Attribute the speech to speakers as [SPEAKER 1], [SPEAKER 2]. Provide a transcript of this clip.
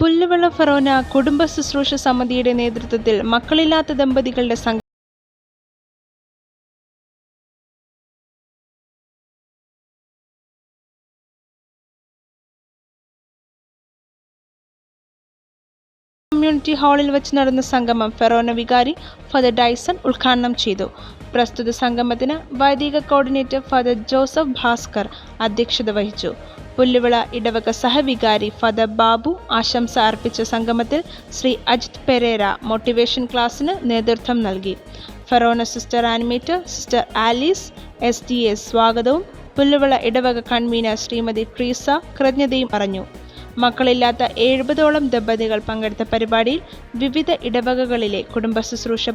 [SPEAKER 1] പുല്ലുവിള ഫെറോന കുടുംബ ശുശ്രൂഷ സമിതിയുടെ നേതൃത്വത്തിൽ മക്കളില്ലാത്ത ദമ്പതികളുടെ കമ്മ്യൂണിറ്റി ഹാളിൽ വെച്ച് നടന്ന സംഗമം ഫെറോന വികാരി ഫാദർ ഡൈസൺ ഉദ്ഘാടനം ചെയ്തു. പ്രസ്തുത സംഗമത്തിന് വൈദിക കോർഡിനേറ്റർ ഫാദർ ജോസഫ് ഭാസ്കർ അധ്യക്ഷത വഹിച്ചു. പുല്ലുവിള ഇടവക സഹവികാരി ഫാദർ ബാബു ആശംസ അർപ്പിച്ച സംഗമത്തിൽ ശ്രീ അജിത് പെരേര മോട്ടിവേഷൻ ക്ലാസ്സിന് നേതൃത്വം നൽകി. Forane sister animator sister Alice SDA സ്വാഗതവും പുല്ലുവിള ഇടവക കൺവീനർ ശ്രീമതി ട്രീസ കൃതജ്ഞതയും പറഞ്ഞു. മക്കളില്ലാത്ത 70ഓളം ദമ്പതികൾ പങ്കെടുത്ത പരിപാടിയിൽ വിവിധ ഇടവകകളിലെ കുടുംബ ശുശ്രൂഷ